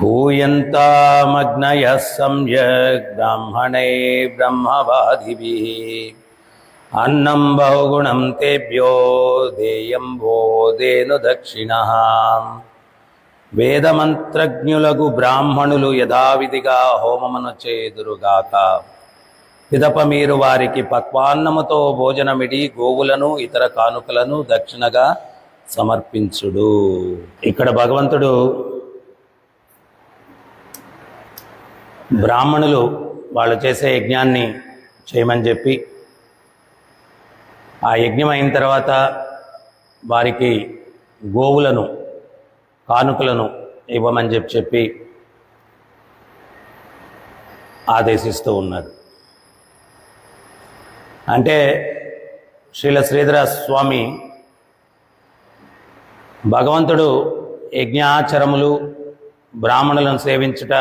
हूयन्तामग्नयः सम्यक् ब्राह्मणे ब्रह्मवादिभिः अन्नं बहुगुणं तेभ्यो देयं भोदेनु दक्षिणः వేదమంత్రజ్ఞులగు బ్రాహ్మణులు యథావిధిగా హోమమును చేదురుగాక. పిదప మీరు వారికి పక్వాన్నముతో భోజనమిడి గోవులను ఇతర కానుకలను దక్షిణగా సమర్పించుడు. ఇక్కడ భగవంతుడు బ్రాహ్మణులు వాళ్ళు చేసే యజ్ఞాన్ని చేయమని చెప్పి, ఆ యజ్ఞం అయిన తర్వాత వారికి గోవులను కానుకలను ఇవ్వమని చెప్పి ఆదేశిస్తూ ఉన్నారు. అంటే శ్రీల శ్రీధర స్వామి భగవంతుడు యజ్ఞాచరములు, బ్రాహ్మణులను సేవించుట,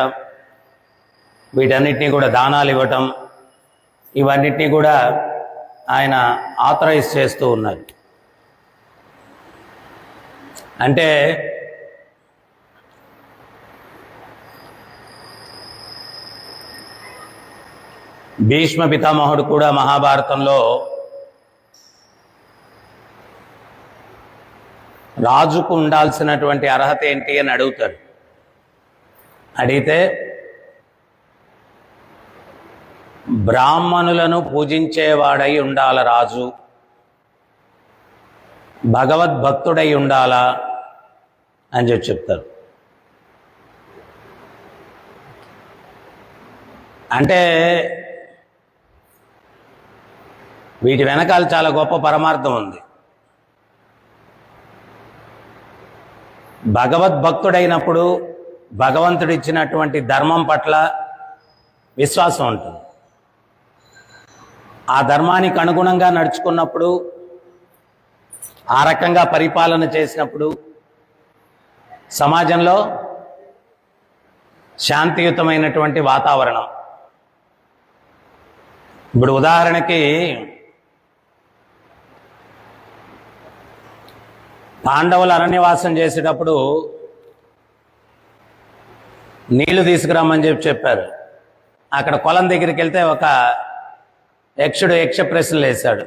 వీటన్నిటినీ కూడా దానాలు ఇవ్వటం, ఇవన్నిటినీ కూడా ఆయన ఆథరైజ్ చేస్తూ ఉన్నారు. అంటే భీష్మ పితామహుడు కూడా మహాభారతంలో రాజుకు ఉండాల్సినటువంటి అర్హత ఏంటి అని అడుగుతాడు. అడిగితే బ్రాహ్మణులను పూజించేవాడై ఉండాల రాజు, భగవద్భక్తుడై ఉండాలా అని చెప్తారు. అంటే వీటి వెనకాల చాలా గొప్ప పరమార్థం ఉంది. భగవద్భక్తుడైనప్పుడు భగవంతుడు ఇచ్చినటువంటి ధర్మం పట్ల విశ్వాసం ఉంటుంది. ఆ ధర్మానికి అనుగుణంగా నడుచుకున్నప్పుడు, ఆ రకంగా పరిపాలన చేసినప్పుడు సమాజంలో శాంతియుతమైనటువంటి వాతావరణం. ఇప్పుడు ఉదాహరణకి పాండవులు అరణ్యవాసం చేసేటప్పుడు నీళ్లు తీసుకురమ్మని చెప్పారు. అక్కడ కొలం దగ్గరికి వెళ్తే ఒక యక్షుడు యక్ష ప్రశ్నలు వేశాడు.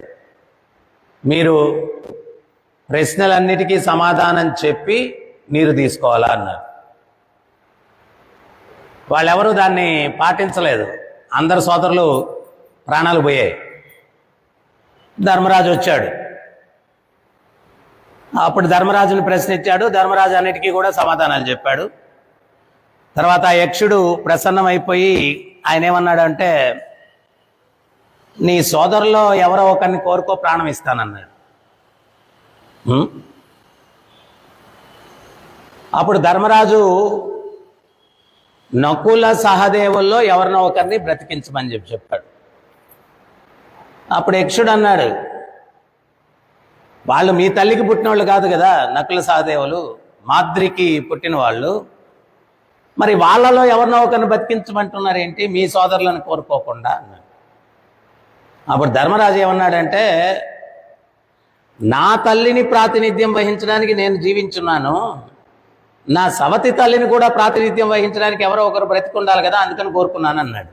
మీరు ప్రశ్నలన్నిటికీ సమాధానం చెప్పి నీరు తీసుకోవాలా అన్నారు. వాళ్ళెవరూ దాన్ని పాటించలేదు. అందరు సోదరులు ప్రాణాలు పోయాయి. ధర్మరాజు వచ్చాడు. అప్పుడు ధర్మరాజుని ప్రశ్నించాడు. ధర్మరాజు అన్నిటికీ కూడా సమాధానాలు చెప్పాడు. తర్వాత ఆ యక్షుడు ప్రసన్నమైపోయి ఆయన ఏమన్నాడంటే, నీ సోదరులో ఎవరో ఒకరిని కోరుకో, ప్రాణం ఇస్తానన్నాడు. అప్పుడు ధర్మరాజు నకుల సహదేవుల్లో ఎవరినో ఒకరిని బ్రతికించమని చెప్పాడు. అప్పుడు యక్షుడు అన్నాడు, వాళ్ళు మీ తల్లికి పుట్టిన వాళ్ళు కాదు కదా, నకుల సహదేవులు మాద్రికి పుట్టిన వాళ్ళు, మరి వాళ్ళలో ఎవరినో ఒకరిని బతికించమంటున్నారు ఏంటి, మీ సోదరులను కోరుకోకుండా అన్నాడు. అప్పుడు ధర్మరాజు ఏమన్నాడంటే, నా తల్లిని ప్రాతినిధ్యం వహించడానికి నేను జీవించున్నాను, నా సవతి తల్లిని కూడా ప్రాతినిధ్యం వహించడానికి ఎవరో ఒకరు బ్రతికుండాలి కదా, అందుకని కోరుకున్నాను అన్నాడు.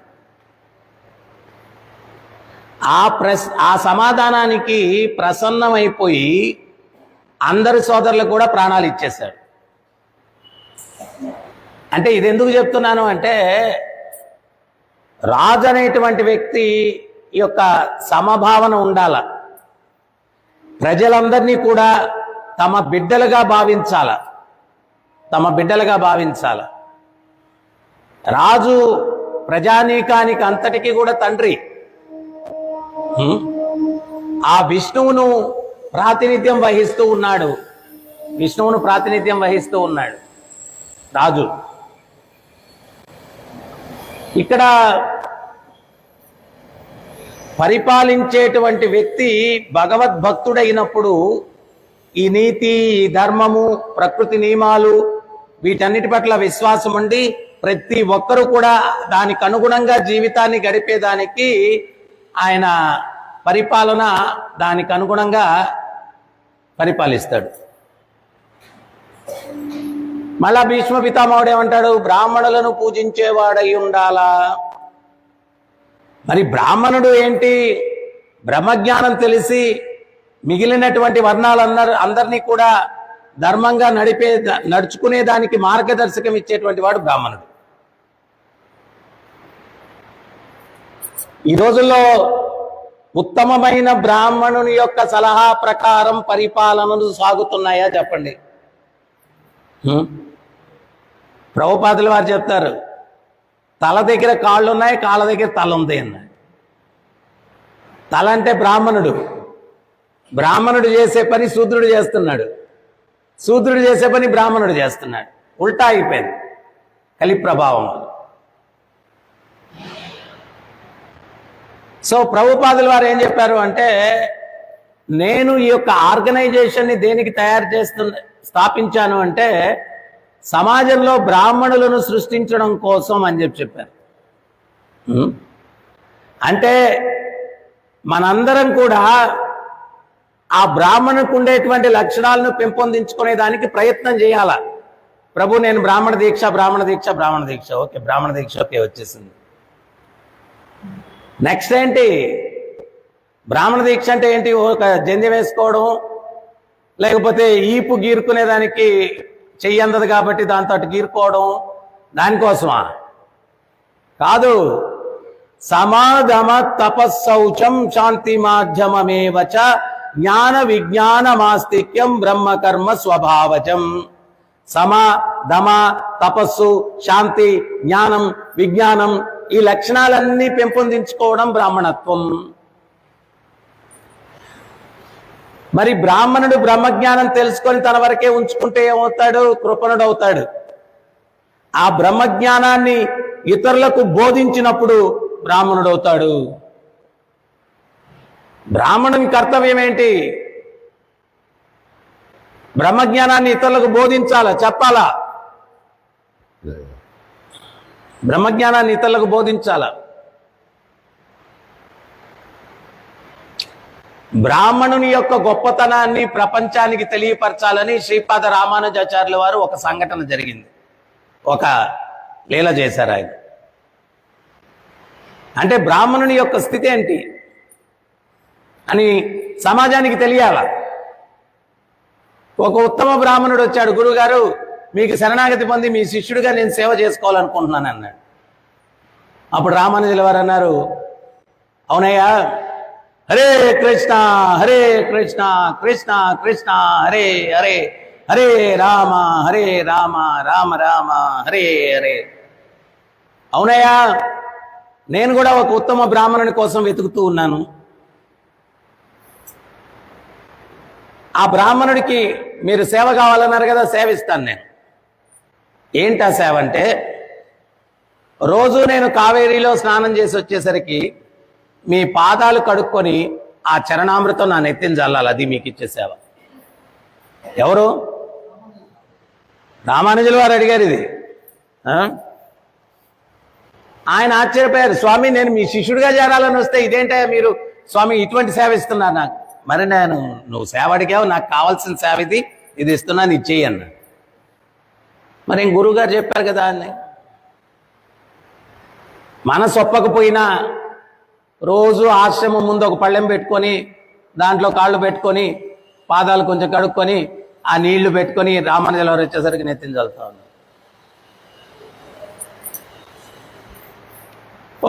ఆ సమాధానానికి ప్రసన్నమైపోయి అందరి సోదరులకు కూడా ప్రాణాలు ఇచ్చేశాడు. అంటే ఇది ఎందుకు చెప్తున్నాను అంటే, రాజు అనేటువంటి వ్యక్తి యొక్క సమభావన ఉండాల. ప్రజలందరినీ కూడా తమ బిడ్డలుగా భావించాల. రాజు ప్రజానీకానికి అంతటికీ కూడా తండ్రి. ఆ విష్ణువును ప్రాతినిధ్యం వహిస్తూ ఉన్నాడు రాజు. ఇక్కడ పరిపాలించేటువంటి వ్యక్తి భగవద్భక్తుడైనప్పుడు ఈ నీతి, ఈ ధర్మము, ప్రకృతి నియమాలు, వీటన్నిటి పట్ల విశ్వాసం ఉండి ప్రతి ఒక్కరూ కూడా దానికి అనుగుణంగా జీవితాన్ని గడిపేదానికి ఆయన పరిపాలన దానికి అనుగుణంగా పరిపాలిస్తాడు. మళ్ళా భీష్మ పితామహుడు ఏమంటాడు? బ్రాహ్మణులను పూజించేవాడై ఉండాలా. మరి బ్రాహ్మణుడు ఏంటి? బ్రహ్మజ్ఞానం తెలిసి మిగిలినటువంటి అందరినీ కూడా ధర్మంగా నడుచుకునే దానికి మార్గదర్శకం ఇచ్చేటువంటి వాడు బ్రాహ్మణుడు. ఈ రోజుల్లో ఉత్తమమైన బ్రాహ్మణుని యొక్క సలహా ప్రకారం పరిపాలనలు సాగుతున్నాయా చెప్పండి. ప్రభుపాదులు వారు చెప్తారు, తల దగ్గర కాళ్ళు ఉన్నాయి, కాళ్ళ దగ్గర తల ఉంది అన్నాడు. తల అంటే బ్రాహ్మణుడు, బ్రాహ్మణుడు చేసే పని శూద్రుడు చేస్తున్నాడు, శూద్రుడు చేసే పని బ్రాహ్మణుడు చేస్తున్నాడు. ఉల్టా అయిపోయింది కలి ప్రభావం. సో ప్రభుపాదుల వారు ఏం చెప్పారు అంటే, నేను ఈ యొక్క ఆర్గనైజేషన్ని దేనికి స్థాపించాను అంటే సమాజంలో బ్రాహ్మణులను సృష్టించడం కోసం అని చెప్పారు. అంటే మనందరం కూడా ఆ బ్రాహ్మణుకు ఉండేటువంటి లక్షణాలను పెంపొందించుకునే దానికి ప్రయత్నం చేయాల. ప్రభు నేను బ్రాహ్మణ దీక్ష ఓకే, బ్రాహ్మణ దీక్ష ఓకే వచ్చేసింది. నెక్స్ట్ ఏంటి? బ్రాహ్మణ దీక్ష అంటే ఏంటి? ఒక జంధ్యం వేసుకోవడం, లేకపోతే ఈపు గీరుకునేదానికి చెయ్యి అందదు కాబట్టి దాంతో అటు గీరుకోవడం, దానికోసమా? కాదు. సమాగమ తపస్సౌచం శాంతి మాధ్యమమేవచ జ్ఞాన విజ్ఞానమాస్తిక్యం బ్రహ్మకర్మ స్వభావజం. సమ దమ తపస్సు శాంతి జ్ఞానం విజ్ఞానం ఈ లక్షణాలన్నీ పెంపొందించుకోవడం బ్రాహ్మణత్వం. మరి బ్రాహ్మణుడు బ్రహ్మజ్ఞానం తెలుసుకొని తన వరకే ఉంచుకుంటే ఏమవుతాడు? కృపణుడు అవుతాడు. ఆ బ్రహ్మజ్ఞానాన్ని ఇతరులకు బోధించినప్పుడు బ్రాహ్మణుడు అవుతాడు. బ్రాహ్మణుని కర్తవ్యం ఏంటి? బ్రహ్మజ్ఞానాన్ని ఇతరులకు బోధించాలా, చెప్పాలా? బ్రహ్మజ్ఞానాన్ని ఇతరులకు బోధించాలా? బ్రాహ్మణుని యొక్క గొప్పతనాన్ని ప్రపంచానికి తెలియపరచాలని శ్రీపాద రామానుజాచార్యుల వారు ఒక సంఘటన జరిగింది, ఒక లీల చేశారు ఆయన. అంటే బ్రాహ్మణుని యొక్క స్థితి ఏంటి అని సమాజానికి తెలియాల. ఒక ఉత్తమ బ్రాహ్మణుడు వచ్చాడు, గురువుగారు మీకు శరణాగతి పొంది మీ శిష్యుడిగా నేను సేవ చేసుకోవాలనుకుంటున్నాను అన్నాడు. అప్పుడు రామానుజుల వారు అన్నారు, అవునయ్యా, హరే కృష్ణ కృష్ణ కృష్ణ హరే హరే, హరే రామ రామ రామ హరే హరే. అవునయ్యా, నేను కూడా ఒక ఉత్తమ బ్రాహ్మణుని కోసం వెతుకుతూ ఉన్నాను. ఆ బ్రాహ్మణుడికి మీరు సేవ కావాలన్నారు కదా, సేవ ఇస్తాను నేను. ఏంటి ఆ సేవ అంటే, రోజు నేను కావేరీలో స్నానం చేసి వచ్చేసరికి మీ పాదాలు కడుక్కొని ఆ చరణామృతం నా నెత్తిన జల్లాలి, అది మీకు ఇచ్చే సేవ. ఎవరు? రామానుజుల వారు అడిగారు ఇది. ఆయన ఆశ్చర్యపోయారు, స్వామి నేను మీ శిష్యుడిగా చేరాలని వస్తే ఇదేంటా మీరు స్వామి ఇటువంటి సేవ ఇస్తున్నారు నాకు? మరి నేను నువ్వు సేవ అడిగావు, నాకు కావాల్సిన సేవ ఇది ఇస్తున్నాను, ఇది చెయ్యి అన్నా. మరి గురువుగారు చెప్పారు కదా అని. మనసు ఒప్పకపోయినా రోజు ఆశ్రమం ముందు ఒక పళ్ళెం పెట్టుకొని దాంట్లో కాళ్ళు పెట్టుకొని పాదాలు కొంచెం కడుక్కొని ఆ నీళ్లు పెట్టుకొని రామానుజుల వారు వచ్చేసరికి నెత్తిన చల్లుతా ఉన్నారు.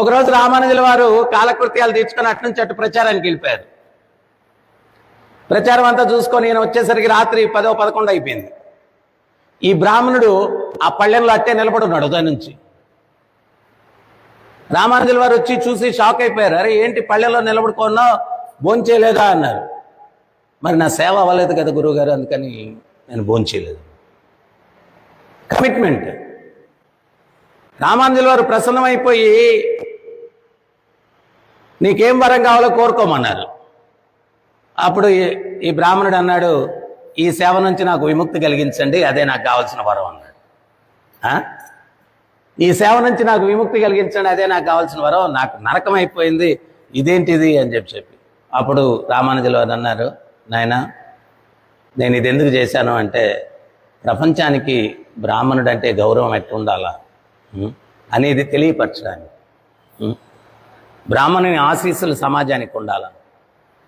ఒకరోజు రామానుజుల వారు కాలకృత్యాలు తీర్చుకొని అటు నుంచి అటు ప్రచారానికి వెళ్ళిపోయారు. ప్రచారం అంతా చూసుకొని ఈయన వచ్చేసరికి రాత్రి 10-11 అయిపోయింది. ఈ బ్రాహ్మణుడు ఆ పళ్ళెంలో అట్టే నిలబడున్నాడు ఉదయం నుంచి. రామానుజుల వారు వచ్చి చూసి షాక్ అయిపోయారు. అరే ఏంటి పళ్ళెంలో నిలబడుకున్నావు, భోంచేయలేదా అన్నారు. మరి నా సేవ అవ్వలేదు కదా గురువుగారు, అందుకని నేను భోంచేయలేదు. కమిట్మెంట్. రామానుజుల వారు ప్రసన్నమైపోయి నీకేం వరం కావాలో కోరుకోమన్నారు. అప్పుడు ఈ బ్రాహ్మణుడు అన్నాడు, ఈ సేవ నుంచి నాకు విముక్తి కలిగించండి, అదే నాకు కావాల్సిన వరం అన్నాడు. ఈ సేవ నుంచి నాకు విముక్తి కలిగించండి, అదే నాకు కావాల్సిన వరం, నాకు నరకం అయిపోయింది, ఇదేంటిది అని చెప్పి. అప్పుడు రామానుజుల వారు అన్నారు, నాయనా నేను ఇది ఎందుకు చేశాను అంటే, ప్రపంచానికి బ్రాహ్మణుడు అంటే గౌరవం ఎట్లుండాలా అనేది తెలియపరచడానికి. బ్రాహ్మణుని ఆశీస్సులు సమాజానికి ఉండాలా,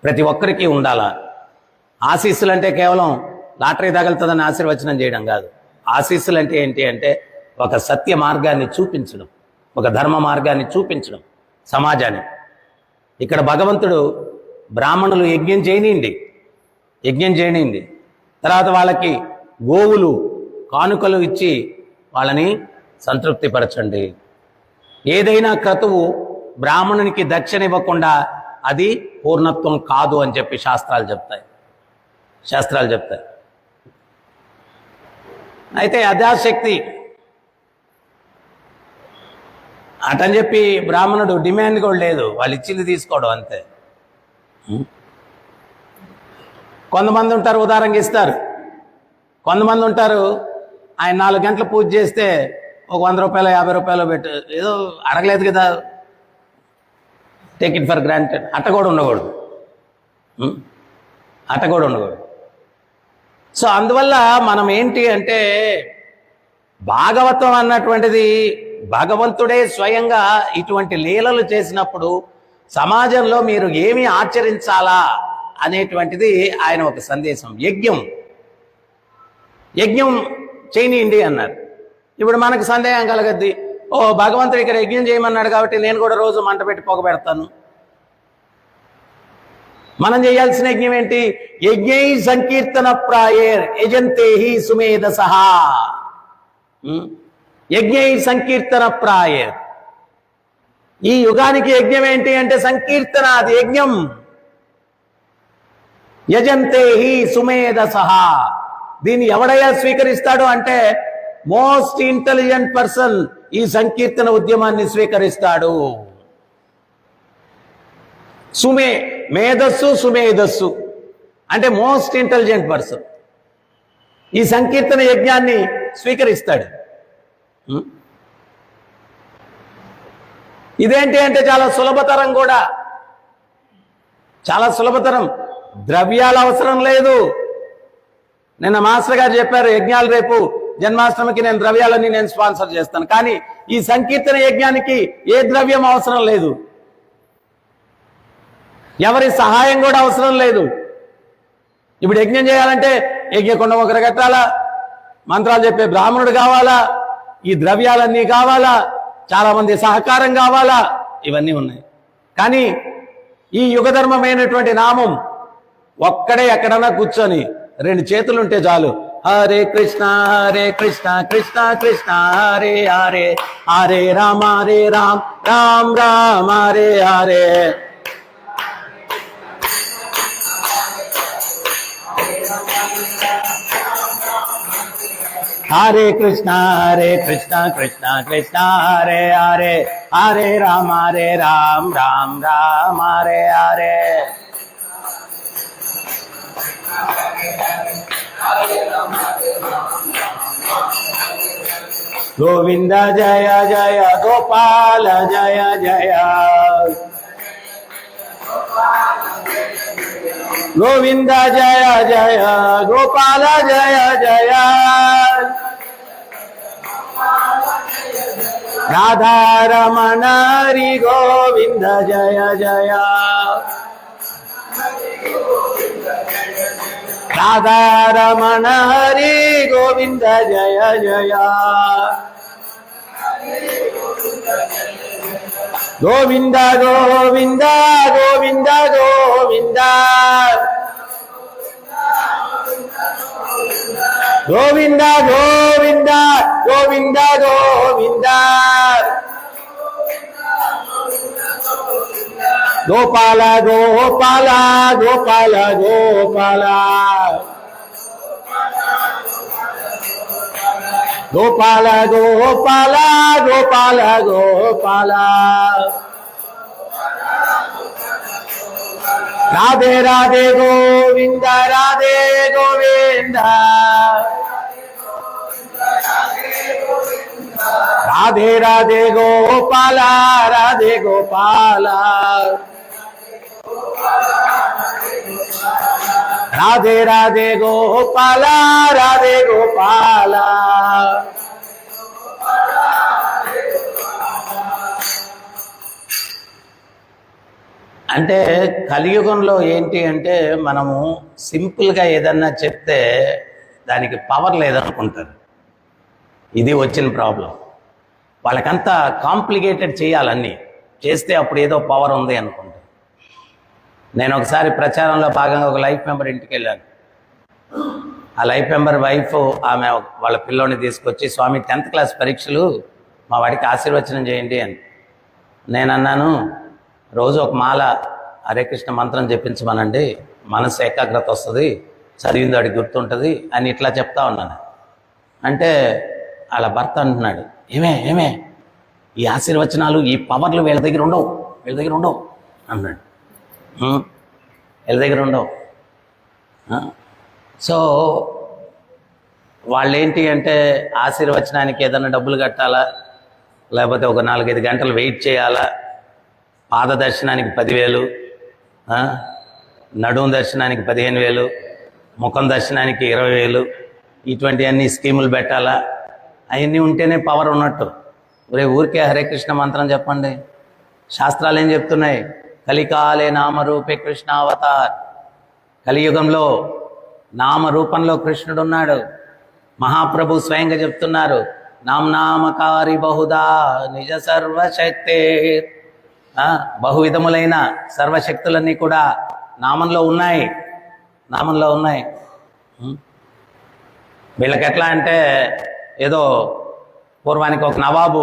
ప్రతి ఒక్కరికి ఉండాలా. ఆశీస్సులు అంటే కేవలం లాటరీ తగులుతుందని ఆశీర్వచనం చేయడం కాదు. ఆశీస్సులు అంటే ఏంటి అంటే ఒక సత్య మార్గాన్ని చూపించడం, ఒక ధర్మ మార్గాన్ని చూపించడం సమాజానికి. ఇక్కడ భగవంతుడు బ్రాహ్మణులు యజ్ఞం చేయనియండి, తర్వాత వాళ్ళకి గోవులు కానుకలు ఇచ్చి వాళ్ళని సంతృప్తిపరచండి. ఏదైనా క్రతువు బ్రాహ్మణునికి దక్షిణ ఇవ్వకుండా అది పూర్ణత్వం కాదు అని చెప్పి శాస్త్రాలు చెప్తాయి. అయితే అదాశక్తి అటని చెప్పి బ్రాహ్మణుడు డిమాండ్ కూడా లేదు, వాళ్ళు ఇచ్చింది తీసుకోవడం అంతే. కొంతమంది ఉంటారు ఉదారంగా ఇస్తారు, కొంతమంది ఉంటారు ఆయన 4 గంటలు పూజ చేస్తే ఒక 100 రూపాయలు 50 రూపాయలు పెట్టు, ఏదో అడగలేదు కదా, టేక్ ఇట్ ఫర్ గ్రాంటెడ్. అట్ట కూడా ఉండకూడదు. సో అందువల్ల మనం ఏంటి అంటే భాగవతం అన్నటువంటిది భగవంతుడే స్వయంగా ఇటువంటి లీలలు చేసినప్పుడు సమాజంలో మీరు ఏమి ఆచరించాలా అనేటువంటిది ఆయన ఒక సందేశం. యజ్ఞం చేయనియండి అన్నారు. ఇప్పుడు మనకు సందేహం కలగద్ది, భగవంతుడు ఇక్కడ యజ్ఞం చేయమన్నాడు కాబట్టి నేను కూడా రోజు మంట పెట్టి పొగ పెడతాను. మనం చేయాల్సిన యజ్ఞం ఏంటి? యజ్ఞై సంకీర్తన ప్రాయేర్ యజంతే హి సుమేధసః. యజ్ఞై సంకీర్తన ప్రాయేర్. ఈ యుగానికి యజ్ఞం ఏంటి అంటే సంకీర్తన, అది యజ్ఞం. యజంతే హి సుమేధసః. దీన్ని ఎవడయ్యా స్వీకరిస్తాడు అంటే మోస్ట్ ఇంటెలిజెంట్ పర్సన్ ఈ సంకీర్తన ఉద్యమాన్ని స్వీకరిస్తాడు. సుమేధస్సు అంటే మోస్ట్ ఇంటెలిజెంట్ పర్సన్ ఈ సంకీర్తన యజ్ఞాన్ని స్వీకరిస్తాడు. ఇదేంటి అంటే చాలా సులభతరం. ద్రవ్యాల అవసరం లేదు. నిన్న మాస్టర్ గారు చెప్పారు, యజ్ఞాలు రేపు జన్మాష్టమికి నేను ద్రవ్యాలన్నీ నేను స్పాన్సర్ చేస్తాను. కానీ ఈ సంకీర్తన యజ్ఞానికి ఏ ద్రవ్యం అవసరం లేదు, ఎవరి సహాయం కూడా అవసరం లేదు. ఇప్పుడు యజ్ఞం చేయాలంటే యజ్ఞకొండ ఒకరు కట్టాలా, మంత్రాలు చెప్పే బ్రాహ్మణుడు కావాలా, ఈ ద్రవ్యాలన్నీ కావాలా, చాలా మంది సహకారం కావాలా, ఇవన్నీ ఉన్నాయి. కానీ ఈ యుగధర్మమైనటువంటి నామం ఒక్కడే ఎక్కడన్నా కూర్చొని 2 చేతులుంటే చాలు. హరే కృష్ణ కృష్ణ కృష్ణ హరే హరే, హరే రామ రామ రామ హరే హరే. హరే కృష్ణ కృష్ణ కృష్ణ హరే హరే, హరే రామ రామ రామ హరే హరే. గోవింద జయ జయ గోపాల జయ జయ, గోవింద జయ జయ గోపాల జయ జయ, రాధారమణ హరి గోవింద జయ జయ, రాధారమణ హరి గోవింద జయ జయ, గోవింద గోవింద గోవింద గోవింద, గోవింద గోవింద గోవింద గోవింద, గోపాల గోపాల గోపాల గోపాల, గోపాల గోపాల గోపాల గోపాల, రాధే రాధే గోవింద రాధే గోవింద, రాధే రాధే గోపాల రాధే గోపాల, రాధే రాధే గోపాల, రాధే గోపాల. అంటే కలియుగంలో ఏంటి అంటే మనము సింపుల్గా ఏదన్నా చెప్తే దానికి పవర్ లేదనుకుంటారు. ఇది వచ్చిన ప్రాబ్లం. వాళ్ళకంతా కాంప్లికేటెడ్ చేయాలన్నీ చేస్తే అప్పుడు ఏదో పవర్ ఉంది అనుకుంటారు. నేను ఒకసారి ప్రచారంలో భాగంగా ఒక లైఫ్ మెంబర్ ఇంటికి వెళ్ళాను. ఆ లైఫ్ మెంబర్ వైఫ్ ఆమె వాళ్ళ పిల్లోని తీసుకొచ్చి, స్వామి 10th క్లాస్ పరీక్షలు మా వాడికి ఆశీర్వచనం చేయండి అని. నేను అన్నాను, రోజు ఒక మాల హరే కృష్ణ మంత్రం చెప్పించమనండి, మనసు ఏకాగ్రత వస్తుంది, చదివింది వాడికి గుర్తుంటుంది అని ఇట్లా చెప్తా ఉన్నాను. అంటే వాళ్ళ భర్త అంటున్నాడు, ఏమే ఈ ఆశీర్వచనాలు, ఈ పవర్లు వీళ్ళ దగ్గర ఉండవు అన్నాడు. వీళ్ళ దగ్గర ఉండవు. సో వాళ్ళు ఏంటి అంటే ఆశీర్వచనానికి ఏదైనా డబ్బులు కట్టాలా, లేకపోతే ఒక 4-5 గంటలు వెయిట్ చేయాలా, పాద దర్శనానికి 10,000, నడుము దర్శనానికి 15,000, ముఖం దర్శనానికి 20,000, ఇటువంటివన్నీ స్కీములు పెట్టాలా. అవన్నీ ఉంటేనే పవర్ ఉన్నట్టు. ఊరికే హరే కృష్ణ మంత్రం చెప్పండి. శాస్త్రాలు ఏం చెప్తున్నాయి? కలికాలే నామరూపే కృష్ణ అవతార్. కలియుగంలో నామరూపంలో కృష్ణుడు ఉన్నాడు. మహాప్రభు స్వయంగా చెప్తున్నారు, నామకారి బహుదా నిజ సర్వశక్తే. బహువిధములైన సర్వశక్తులన్నీ కూడా నామంలో ఉన్నాయి. వీళ్ళకి ఎట్లా అంటే ఏదో పూర్వానికి ఒక నవాబు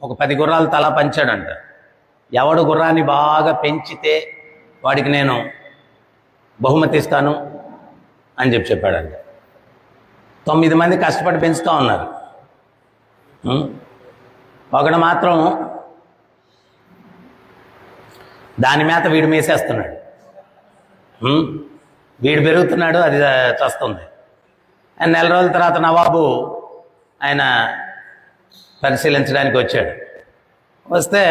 ఒక 10 గుర్రాలు తల పంచాడంట. ఎవడు గుర్రాన్ని బాగా పెంచితే వాడికి నేను బహుమతి ఇస్తాను అని చెప్పాడంట. 9 మంది కష్టపడి పెంచుతూ ఉన్నారు. ఒకడు మాత్రం దాని మీద వీడు మేసేస్తున్నాడు. వీడు పెరుగుతున్నాడు, అది చస్తుంది. నెల రోజుల తర్వాత నవాబు ఆయన పరిశీలించడానికి వచ్చాడు. వస్తే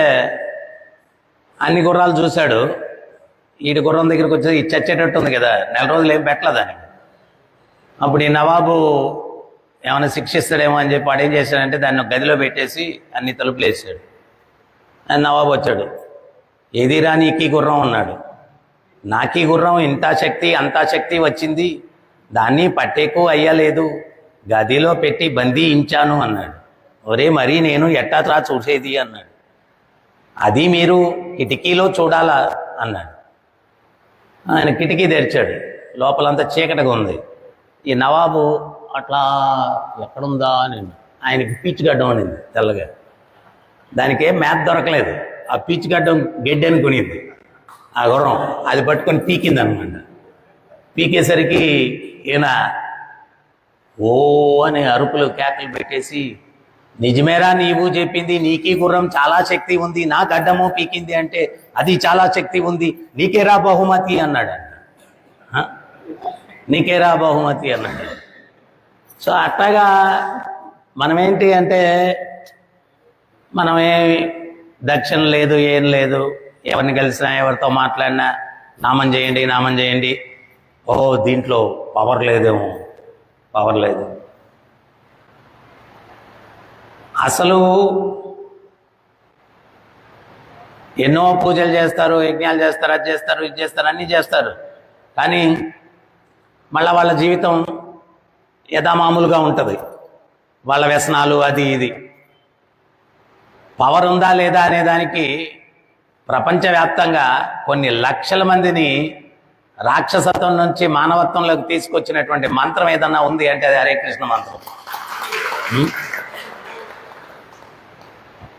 అన్ని గుర్రాలు చూశాడు. వీడి గుర్రం దగ్గరికి వచ్చి ఇది చచ్చేటట్టు ఉంది కదా, నెల రోజులు ఏం పెట్టలేదని. అప్పుడు ఈ నవాబు ఏమైనా శిక్షిస్తాడేమో అని చెప్పి వాడు ఏం చేశాడంటే దాన్ని ఒక గదిలో పెట్టేసి అన్ని తలుపులు వేసాడు. నవాబు వచ్చాడు, ఏదిరా నీకీ గుర్రం అన్నాడు. నాకీ గుర్రం ఇంత శక్తి అంతా శక్తి వచ్చింది, దాన్ని పట్టేకు అయ్యలేదు, గదిలో పెట్టి బంధించాను అన్నాడు. ఒరే మరీ నేను ఎట్టాత్రా చూసేది అన్నాడు. అది మీరు కిటికీలో చూడాలా అన్నాడు. ఆయన కిటికీ తెరిచాడు, లోపలంతా చీకటిగా ఉంది. ఈ నవాబు అట్లా ఎక్కడుందా అని ఆయనకి పీచుగడ్డం అనింది తెల్లగా. దానికి ఏం మ్యాప్ దొరకలేదు. ఆ పీచుగడ్డం గడ్డి అనుకునేది ఆ గుర్రం. అది పట్టుకొని పీకింది అనమాట. పీకేసరికి ఈయన ఓ అని అరుపులు కేకలు పెట్టేసి, నిజమేరా నీవు చెప్పింది, నీకీ గుర్రం చాలా శక్తి ఉంది, నా గడ్డము పీకింది అంటే అది చాలా శక్తి ఉంది, నీకేరా బహుమతి అన్నాడు. నీకేరా బహుమతి అన్నాడు. సో అట్లాగా మనమేంటి అంటే మనమే దక్షిణ లేదు, ఏం లేదు. ఎవరిని కలిసినా ఎవరితో మాట్లాడినా నామం చేయండి. ఓ దీంట్లో పవర్ లేదేమో, పవర్ లేదు. అసలు ఎన్నో పూజలు చేస్తారు, యజ్ఞాలు చేస్తారు, అది చేస్తారు, ఇది చేస్తారు, అన్నీ చేస్తారు. కానీ మళ్ళీ వాళ్ళ జీవితం యథామామూలుగా ఉంటుంది. వాళ్ళ వ్యసనాలు అది ఇది. పవర్ ఉందా లేదా అనే దానికి ప్రపంచవ్యాప్తంగా కొన్ని లక్షల మందిని రాక్షసత్వం నుంచి మానవత్వంలోకి తీసుకొచ్చినటువంటి మంత్రం ఏదన్నా ఉంది అంటే అది హరే కృష్ణ మంత్రం.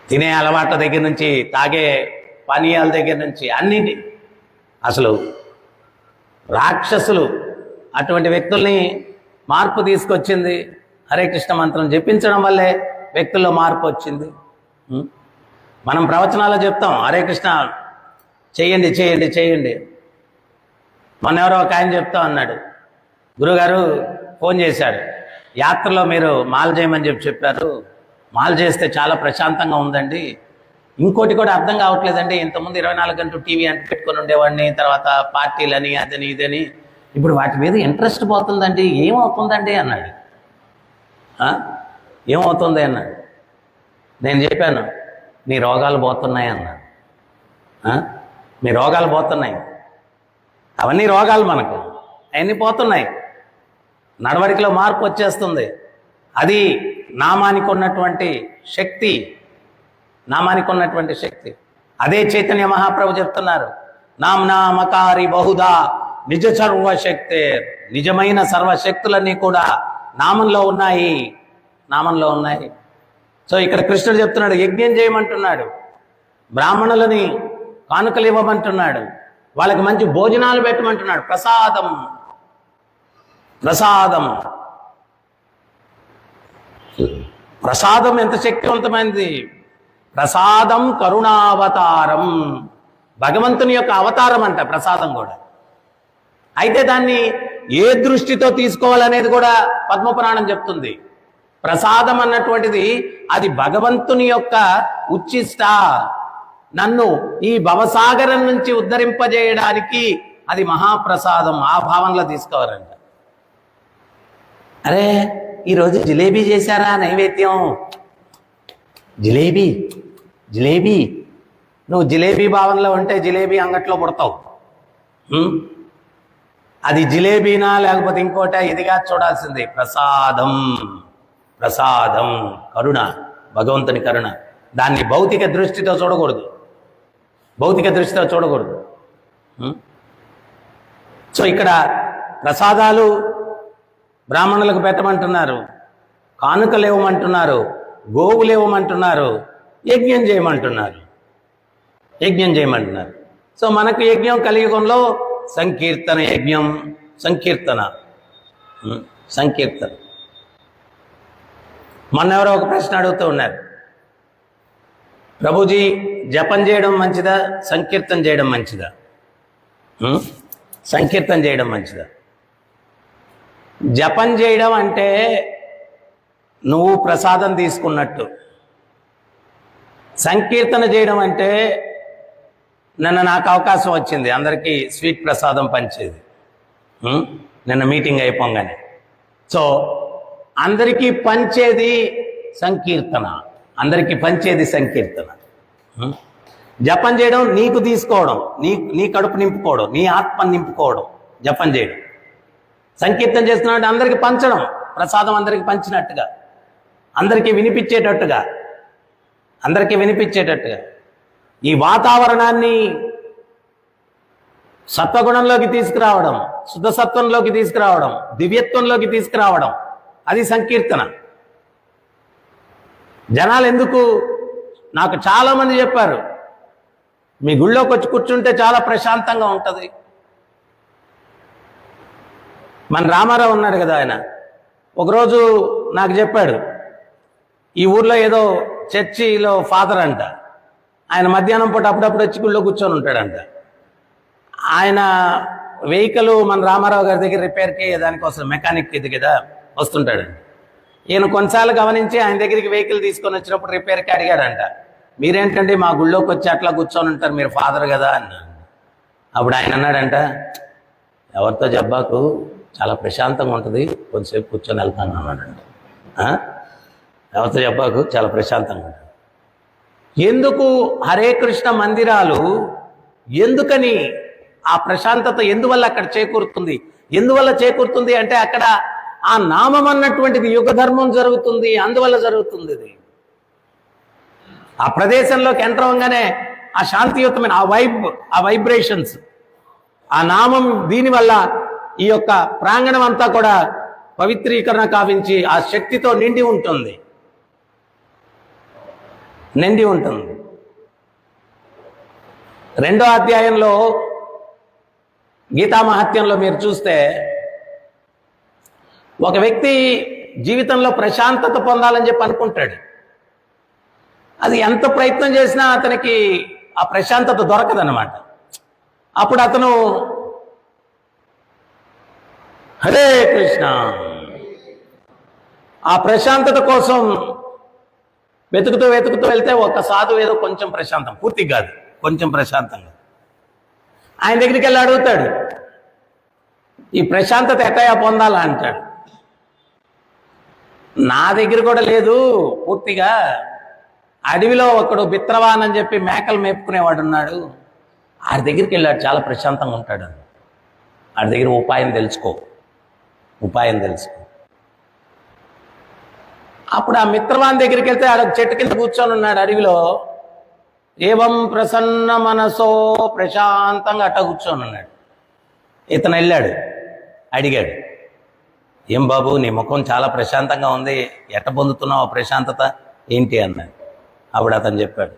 తినే అలవాట్ల దగ్గర నుంచి, తాగే పానీయాల దగ్గర నుంచి అన్నిటి, అసలు రాక్షసులు అటువంటి వ్యక్తుల్ని మార్పు తీసుకొచ్చింది హరే కృష్ణ మంత్రం జపించడం వల్లే వ్యక్తుల్లో మార్పు వచ్చింది. మనం ప్రవచనాల్లో చెప్తాం హరే కృష్ణ చేయండి. మొన్న ఎవరో ఒక ఆయన చెప్తా అన్నాడు, గురుగారు ఫోన్ చేశాడు, యాత్రలో మీరు మాల చేయమని చెప్పారు, మాల చేస్తే చాలా ప్రశాంతంగా ఉందండి. ఇంకోటి కూడా అర్థం కావట్లేదండి, ఇంతకుముందు 24 గంటలు టీవీ అంటే పెట్టుకొని ఉండేవాడిని, తర్వాత పార్టీలని అదని ఇదని, ఇప్పుడు వాటి మీద ఇంట్రెస్ట్ పోతుందండి. ఏమవుతుందండి అన్నాడు. ఏమవుతుంది అన్నాడు. నేను చెప్పాను, నీ రోగాలు పోతున్నాయి అన్నాడు. నీ రోగాలు పోతున్నాయి. అవన్నీ రోగాలు మనకు, అవన్నీ పోతున్నాయి. నడవడికలో మార్పు వచ్చేస్తుంది. అది నామానికి ఉన్నటువంటి శక్తి, నామానికి ఉన్నటువంటి శక్తి. అదే చైతన్య మహాప్రభు చెప్తున్నారు, నామ్నామకారి బహుదా నిజ సర్వశక్తే. నిజమైన సర్వశక్తులన్నీ కూడా నామంలో ఉన్నాయి, నామంలో ఉన్నాయి. సో ఇక్కడ కృష్ణుడు చెప్తున్నాడు, యజ్ఞం చేయమంటున్నాడు, బ్రాహ్మణులని కానుకలు ఇవ్వమంటున్నాడు, వాళ్ళకి మంచి భోజనాలు పెట్టమంటున్నాడు. ప్రసాదం, ప్రసాదం, ప్రసాదం ఎంత శక్తివంతమైనది. ప్రసాదం కరుణావతారం, భగవంతుని యొక్క అవతారం అంట ప్రసాదం కూడా. అయితే దాన్ని ఏ దృష్టితో తీసుకోవాలనేది కూడా పద్మపురాణం చెప్తుంది. ప్రసాదం అన్నటువంటిది అది భగవంతుని యొక్క ఉచ్చిష్ట, నన్ను ఈ భవసాగరం నుంచి ఉద్ధరింపజేయడానికి అది మహాప్రసాదం. ఆ భావనలో తీసుకోవాలంట. అరే ఈరోజు జిలేబీ చేశారా నైవేద్యం? జిలేబీ, జిలేబీ. నువ్వు జిలేబీ భావనలో ఉంటే జిలేబీ అంగట్లో పుడతావు. అది జిలేబీనా లేకపోతే ఇంకోట, ఇదిగా చూడాల్సింది. ప్రసాదం, ప్రసాదం, కరుణ, భగవంతుని కరుణ. దాన్ని భౌతిక దృష్టితో చూడకూడదు, భౌతిక దృష్టితో చూడకూడదు. సో ఇక్కడ ప్రసాదాలు బ్రాహ్మణులకు పెట్టమంటున్నారు, కానుకలు ఇవ్వమంటున్నారు, గోవులు ఇవ్వమంటున్నారు, యజ్ఞం చేయమంటున్నారు, యజ్ఞం చేయమంటున్నారు. సో మనకు యజ్ఞం కలియుగంలో సంకీర్తన యజ్ఞం, సంకీర్తన, సంకీర్తన. మొన్నెవరో ఒక ప్రశ్న అడుగుతూ ఉన్నారు, ప్రభుజీ జపం చేయడం మంచిదా, సంకీర్తన చేయడం మంచిదా? సంకీర్తన చేయడం మంచిదా? జపం చేయడం అంటే నువ్వు ప్రసాదం తీసుకున్నట్టు. సంకీర్తన చేయడం అంటే నిన్న నాకు అవకాశం వచ్చింది అందరికీ స్వీట్ ప్రసాదం పంచేది, నిన్న మీటింగ్ అయిపోగానే. సో అందరికీ పంచేది సంకీర్తన, అందరికీ పంచేది సంకీర్తన. జపం చేయడం నీకు తీసుకోవడం, నీ కడుపు నింపుకోవడం, నీ ఆత్మ నింపుకోవడం జపం చేయడం. సంకీర్తన చేస్తున్నాడు అందరికీ పంచడం, ప్రసాదం అందరికీ పంచినట్టుగా, అందరికీ వినిపించేటట్టుగా, అందరికీ వినిపించేటట్టుగా. ఈ వాతావరణాన్ని సత్వగుణంలోకి తీసుకురావడం, శుద్ధ సత్వంలోకి తీసుకురావడం, దివ్యత్వంలోకి తీసుకురావడం, అది సంకీర్తన. జనాలు ఎందుకు, నాకు చాలామంది చెప్పారు, మీ గుళ్ళోకి వచ్చి కూర్చుంటే చాలా ప్రశాంతంగా ఉంటుంది. మన రామారావు ఉన్నాడు కదా, ఆయన ఒకరోజు నాకు చెప్పాడు, ఈ ఊర్లో ఏదో చర్చిలో ఫాదర్ అంట, ఆయన మధ్యాహ్నం పూట అప్పుడప్పుడు వచ్చి గుళ్ళో కూర్చొని ఉంటాడంట. ఆయన వెహికల్ మన రామారావు గారి దగ్గర రిపేర్కి దానికోసం మెకానిక్ ఇది కదా వస్తుంటాడండి. ఈయన కొన్నిసార్లు గమనించి ఆయన దగ్గరికి వెహికల్ తీసుకొని వచ్చినప్పుడు రిపేర్కి అడిగాడంట, మీరేంటండి మా గుళ్ళోకి వచ్చి అట్లా కూర్చొని ఉంటారు, మీరు ఫాదర్ కదా అన్నాడు. అప్పుడు ఆయన అన్నాడంట, ఎవరితో జబ్బాకు, చాలా ప్రశాంతంగా ఉంటుంది, కొంచెంసేపు కూర్చొని వెళ్తాను అన్నాడంట. ఎవరితో జబ్బాకు, చాలా ప్రశాంతంగా ఉంటుంది. ఎందుకు హరే కృష్ణ మందిరాలు, ఎందుకని ఆ ప్రశాంతత ఎందువల్ల అక్కడ చేకూరుతుంది? ఎందువల్ల చేకూరుతుంది అంటే అక్కడ ఆ నామం అన్నటువంటిది యుగ ధర్మం జరుగుతుంది, అందువల్ల జరుగుతుంది. ఇది ఆ ప్రదేశంలోకి ఎంటర్ అవ్వగానే ఆ శాంతియుతమైన ఆ వైబ్రేషన్స్, ఆ నామం, దీనివల్ల ఈ యొక్క ప్రాంగణం అంతా కూడా పవిత్రీకరణ కావించి ఆ శక్తితో నిండి ఉంటుంది, నిండి ఉంటుంది. 2వ అధ్యాయంలో గీతా మహత్యంలో మీరు చూస్తే, ఒక వ్యక్తి జీవితంలో ప్రశాంతత పొందాలని చెప్పి అనుకుంటాడు. అది ఎంత ప్రయత్నం చేసినా అతనికి ఆ ప్రశాంతత దొరకదన్నమాట. అప్పుడు అతను హరే కృష్ణ, ఆ ప్రశాంతత కోసం వెతుకుతూ వెతుకుతూ వెళ్తే ఒక సాధువు ఏదో కొంచెం ప్రశాంతం, పూర్తిగా కాదు, కొంచెం ప్రశాంతంగా ఆయన దగ్గరికి వెళ్ళి అడుగుతాడు, ఈ ప్రశాంతత ఎట్టయా పొందాలా అంటాడు. నా దగ్గర కూడా లేదు పూర్తిగా. అడవిలో ఒకడు బిత్రవాన్ అని చెప్పి మేకలు మేపుకునేవాడు ఉన్నాడు, ఆడి దగ్గరికి వెళ్ళాడు, చాలా ప్రశాంతంగా ఉంటాడు. ఆడి దగ్గర ఉపాయం తెలుసుకో. అప్పుడు ఆ మిత్రవాన్ దగ్గరికి వెళ్తే ఆడ చెట్టు కింద కూర్చొని ఉన్నాడు అడవిలో. ఏవం ప్రసన్న మనసో, ప్రశాంతంగా అట్ట కూర్చొని ఉన్నాడు. ఇతను వెళ్ళాడు, అడిగాడు, ఏం బాబు నీ ముఖం చాలా ప్రశాంతంగా ఉంది, ఎట్ట పొందుతున్నావు ఆ ప్రశాంతత ఏంటి అన్నాడు. అప్పుడు అతను చెప్పాడు,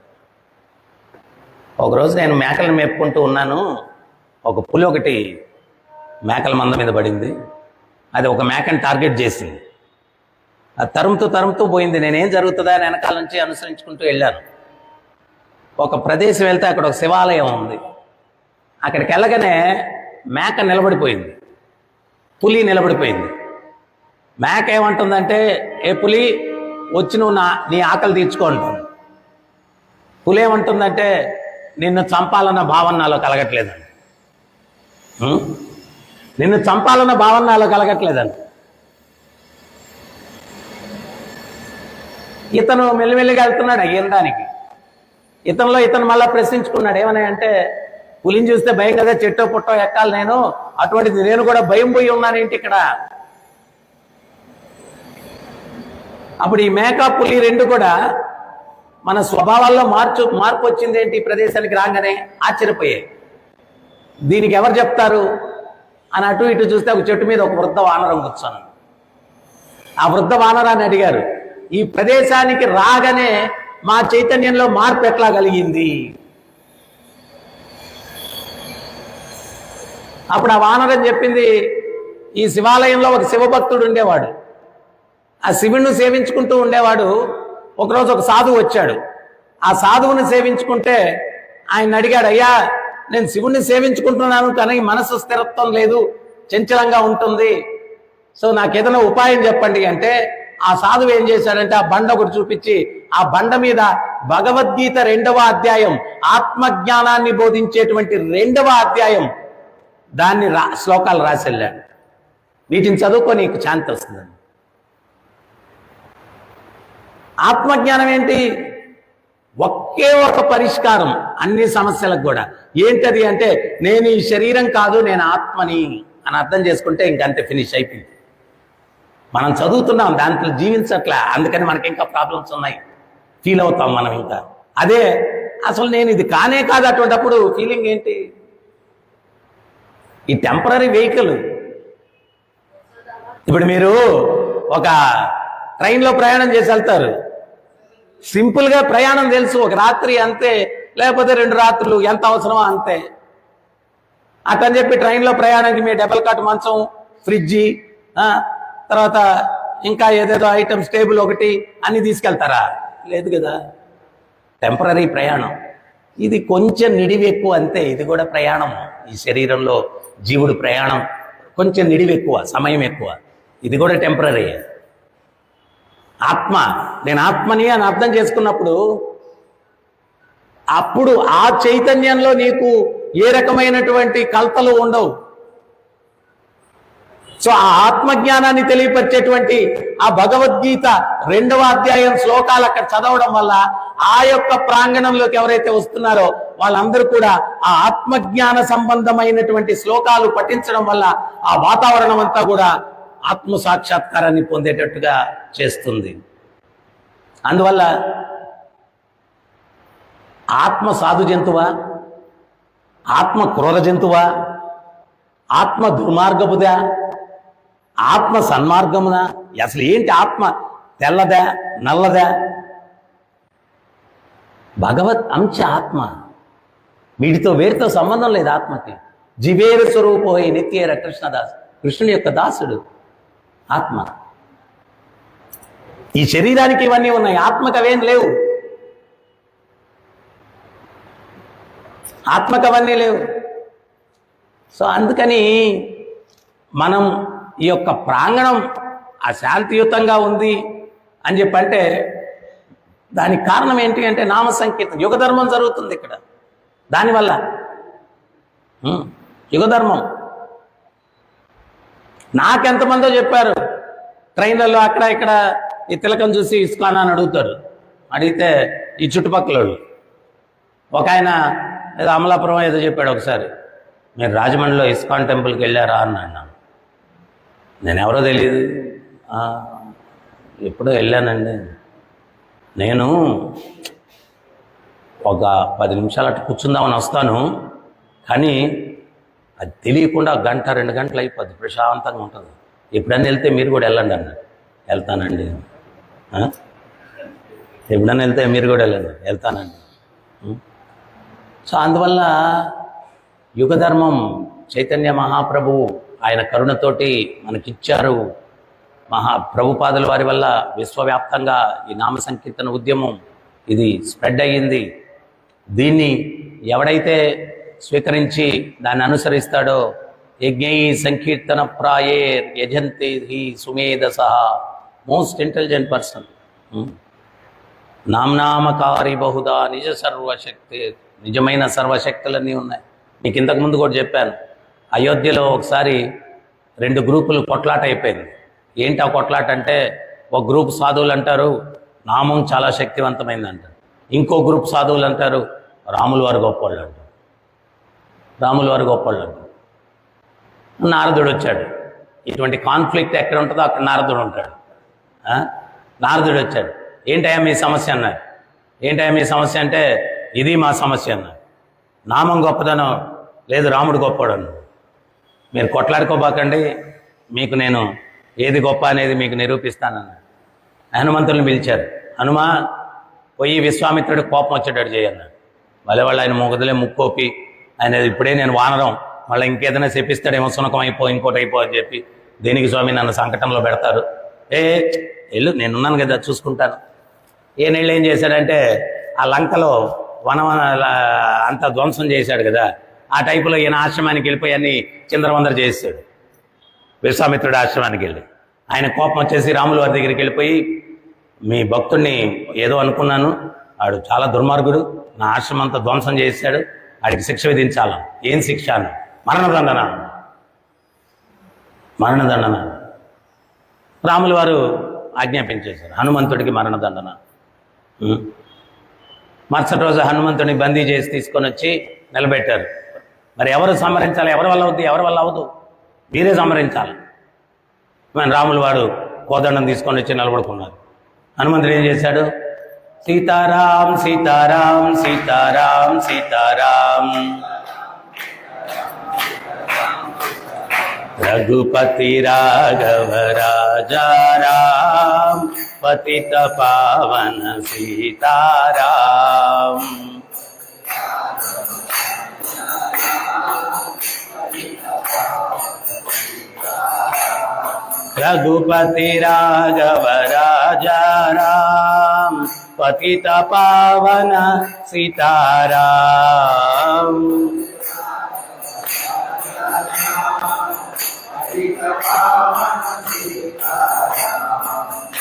ఒకరోజు నేను మేకలను మేపుకుంటూ ఉన్నాను, ఒక పులి ఒకటి మేకల మంద మీద పడింది. అది ఒక మేకని టార్గెట్ చేసింది. అది తరుముతూ పోయింది. నేనేం జరుగుతుందా అని వెనకాల నుంచి అనుసరించుకుంటూ వెళ్ళాను. ఒక ప్రదేశం వెళ్తే అక్కడ ఒక శివాలయం ఉంది. అక్కడికి వెళ్ళగానే మేక నిలబడిపోయింది, పులి నిలబడిపోయింది. మేక ఏమంటుందంటే, ఏ పులి వచ్చి నువ్వు నీ ఆకలి తీర్చుకో అంటుంది. పులి ఏమంటుందంటే, నిన్ను చంపాలన్న భావన నాలో కలగట్లేదండి, నిన్ను చంపాలన్న భావన నాలో కలగట్లేదండి. ఇతను మెల్లిమెల్లిగా వెళ్తున్నాడు అయ్యడానికి. ఇతను మళ్ళీ ప్రశ్నించుకున్నాడు, ఏమని అంటే, పులిని చూస్తే భయం కదా, చెట్టో పుట్టో ఎక్కాలి నేను, అటువంటిది నేను కూడా భయం పోయి ఉన్నాను ఏంటి ఇక్కడ. అప్పుడు ఈ మేక పులి రెండు కూడా మన స్వభావాల్లో మార్పు వచ్చింది ఏంటి, ప్రదేశానికి రాగానే ఆశ్చర్యపోయాయి. దీనికి ఎవరు చెప్తారు అని అటు ఇటు చూస్తే ఒక చెట్టు మీద ఒక వృద్ధ వానరం కూర్చొని. ఆ వృద్ధ వానరాన్ని అడిగారు, ఈ ప్రదేశానికి రాగానే మా చైతన్యంలో మార్పు ఎట్లా కలిగింది. అప్పుడు ఆ వానరం చెప్పింది, ఈ శివాలయంలో ఒక శివభక్తుడు ఉండేవాడు, ఆ శివుణ్ణి సేవించుకుంటూ ఉండేవాడు. ఒకరోజు ఒక సాధువు వచ్చాడు. ఆ సాధువుని సేవించుకుంటే ఆయన అడిగాడు, అయ్యా నేను శివుణ్ణి సేవించుకుంటున్నాను కానీ మనసు స్థిరత్వం లేదు, చంచలంగా ఉంటుంది, సో నాకేదైనా ఉపాయం చెప్పండి అంటే, ఆ సాధువు ఏం చేశాడంటే ఆ బండ ఒకటి చూపించి, ఆ బండ మీద భగవద్గీత 2వ అధ్యాయం, ఆత్మజ్ఞానాన్ని బోధించేటువంటి 2వ అధ్యాయం, దాన్ని శ్లోకాలు రాసి వెళ్ళాడు. వీటిని చదువుకో నీకు శాంతి వస్తుందని. ఆత్మజ్ఞానం ఏంటి? ఒకే ఒక పరిష్కారం అన్ని సమస్యలకు కూడా. ఏంటది అంటే, నేను ఈ శరీరం కాదు, నేను ఆత్మని అని అర్థం చేసుకుంటే ఇంకంతే, ఫినిష్ అయిపోయింది. మనం చదువుతున్నాం, దాంట్లో జీవించట్లే, అందుకని మనకి ఇంకా ప్రాబ్లమ్స్ ఉన్నాయి, ఫీల్ అవుతాం మనం ఇంకా. అదే అసలు నేను ఇది కానే కాదు, అటువంటిప్పుడు ఫీలింగ్ ఏంటి? ఈ టెంపరీ వెహికల్. ఇప్పుడు మీరు ఒక ట్రైన్లో ప్రయాణం చేసి వెళ్తారు, సింపుల్గా ప్రయాణం తెలుసు, ఒక రాత్రి అంతే, లేకపోతే 2 రాత్రులు ఎంత అవసరమో అంతే. అతని చెప్పి ట్రైన్లో ప్రయాణానికి మీ డబల్ కాట్ మంచం, ఫ్రిడ్జి, తర్వాత ఇంకా ఏదేదో ఐటమ్స్, టేబుల్ ఒకటి అన్ని తీసుకెళ్తారా? లేదు కదా. టెంపరీ ప్రయాణం. ఇది కొంచెం నిడివి ఎక్కువ అంతే. ఇది కూడా ప్రయాణం. ఈ శరీరంలో జీవుడు ప్రయాణం కొంచెం నిడివి ఎక్కువ, సమయం ఎక్కువ. ఇది కూడా టెంపరీ. ఆత్మ, నేను ఆత్మని అని అర్థం చేసుకున్నప్పుడు, అప్పుడు ఆ చైతన్యంలో నీకు ఏ రకమైనటువంటి కల్తలు ఉండవు. సో ఆ ఆత్మజ్ఞానాన్ని తెలియపరిచేటువంటి ఆ భగవద్గీత 2వ అధ్యాయం శ్లోకాలు అక్కడ చదవడం వల్ల ఆ యొక్క ప్రాంగణంలోకి ఎవరైతే వస్తున్నారో వాళ్ళందరూ కూడా ఆ ఆత్మజ్ఞాన సంబంధమైనటువంటి శ్లోకాలు పఠించడం వల్ల ఆ వాతావరణం అంతా కూడా ఆత్మ సాక్షాత్కారాన్ని పొందేటట్టుగా చేస్తుంది. అందువల్ల ఆత్మ సాధు జంతువా, ఆత్మ క్రూర జంతువా, ఆత్మ దుర్మార్గపుదా, ఆత్మ సన్మార్గమునా? అసలు ఏంటి ఆత్మ? తెల్లదా, నల్లదా? భగవత్ అంశ ఆత్మ. వీటితో వేరుతో సంబంధం లేదు ఆత్మకి. జీవేర స్వరూపోహి నిత్యేర కృష్ణదాస్, కృష్ణుని యొక్క దాసుడు ఆత్మ. ఈ శరీరానికి ఇవన్నీ ఉన్నాయి, ఆత్మకు అవేం లేవు. ఆత్మకు అవన్నీ లేవు. సో అందుకని మనం ఈ యొక్క ప్రాంగణం అశాంతియుతంగా ఉంది అని చెప్పంటే దానికి కారణం ఏంటి అంటే నామ సంకీర్తన, యుగధర్మం జరుగుతుంది ఇక్కడ. దానివల్ల యుగధర్మం నాకెంతమందో చెప్పారు, ట్రైన్లలో అక్కడ ఇక్కడ ఈ తిలకం చూసి ఇస్కాన్ అని అడుగుతారు. అడిగితే ఈ చుట్టుపక్కల వాళ్ళు, ఒక ఆయన ఏదో అమలాపురం ఏదో చెప్పాడు ఒకసారి, మీరు రాజమండ్రిలో ఇస్కాన్ టెంపుల్కి వెళ్ళారా అని అన్నాను. నేను ఎవరో తెలియదు. ఎప్పుడో వెళ్ళానండి. నేను ఒక 10 నిమిషాలు అట్లా కూర్చుందామని వస్తాను, కానీ అది తెలియకుండా 1-2 గంటలు అయిపోద్ది, ప్రశాంతంగా ఉంటుంది. ఎప్పుడైనా వెళ్తే మీరు కూడా వెళ్ళండి అన్నాడు. వెళ్తానండి. ఎప్పుడైనా వెళ్తే మీరు కూడా వెళ్ళండి. వెళ్తానండి. సో అందువల్ల యుగధర్మం చైతన్య మహాప్రభువు ఆయన కరుణతోటి మనకిచ్చారు. ప్రభుపాదుల వారి వల్ల విశ్వవ్యాప్తంగా ఈ నామ సంకీర్తన ఉద్యమం ఇది స్ప్రెడ్ అయ్యింది. దీన్ని ఎవడైతే స్వీకరించి దాన్ని అనుసరిస్తాడో యజ్ఞై సంకీర్తన ప్రాయే యజంతి హి సుమేధస, మోస్ట్ ఇంటెలిజెంట్ పర్సన్. నామనామకారి బహుదా నిజ సర్వశక్తి, నిజమైన సర్వశక్తులన్నీ ఉన్నాయి. మీకు ఇంతకుముందు కూడా చెప్పాను, అయోధ్యలో ఒకసారి 2 గ్రూపులు కొట్లాట అయిపోయింది. ఏంటి ఆ కొట్లాట అంటే, ఒక గ్రూప్ సాధువులు అంటారు నామం చాలా శక్తివంతమైంది అంటారు, ఇంకో గ్రూప్ సాధువులు అంటారు రాముల వారు గొప్పవాళ్ళు అంటారు. రాముల వారు గొప్పవాళ్ళు అంటారు. నారదుడు వచ్చాడు. ఇటువంటి కాన్ఫ్లిక్ట్ ఎక్కడ ఉంటుందో అక్కడ నారదుడు ఉంటాడు. నారదుడు వచ్చాడు. ఏంటయ్యా మీ సమస్య అన్నారు. ఏంటయ్యా మీ సమస్య అంటే, ఇది మా సమస్య అన్నారు. నామం గొప్పదనం లేదు, రాముడు గొప్పవాడు అన్నాడు. మీరు కొట్లాడుకోబాకండి, మీకు నేను ఏది గొప్ప అనేది మీకు నిరూపిస్తానన్నాడు. హనుమంతుల్ని పిలిచారు. హనుమా పోయి విశ్వామిత్రుడి కోపం వచ్చేటట్టు చేయన్నాడు. వాళ్ళు ఆయన మొగదులే ముక్కోపి, ఆయన ఇప్పుడే నేను వానరం, మళ్ళీ ఇంకేదైనా చెప్పిస్తాడేమో, సునకం అయిపో ఇంకోటి అయిపో అని చెప్పి, దేనికి స్వామి నన్ను సంకటంలో పెడతారు, వెళ్ళు నేనున్నాను కదా చూసుకుంటాను. ఈయనళ్ళు ఏం చేశాడంటే, ఆ లంకలో వనం అంత ధ్వంసం చేశాడు కదా, ఆ టైపులో ఈయన ఆశ్రమానికి వెళ్ళిపోయి అన్ని చిందరవందర చేస్తాడు. విశ్వామిత్రుడు ఆశ్రమానికి వెళ్ళి ఆయన కోపం వచ్చేసి రాముల వారి దగ్గరికి వెళ్ళిపోయి, మీ భక్తుడిని ఏదో అనుకున్నాను, వాడు చాలా దుర్మార్గుడు, నా ఆశ్రమం అంతా ధ్వంసం చేశాడు, వాడికి శిక్ష విధించాల. ఏం శిక్ష అన్న? మరణదండన. మరణదండన. రాముల వారు ఆజ్ఞాపించేశారు హనుమంతుడికి మరణదండన. మరుసటి రోజు హనుమంతుడిని బందీ చేసి తీసుకొని వచ్చి నిలబెట్టారు. మరి ఎవరు సంహరించాలి? ఎవరి వల్ల అవుద్ది? ఎవరి వల్ల అవ్వదు, మీరే సంహరించాలి. రాముల వారు కోదండం తీసుకొని వచ్చి నిలబడుకున్నారు. హనుమంతుడు ఏం చేశాడు? సీతారాం సీతారాం సీతారాం సీతారాం, రఘుపతి రాఘవ రాజారాం, పతిత పావన సీతారాం. రఘుపతి రాఘవ రాజారాం, పతిత పావన సీతారాం.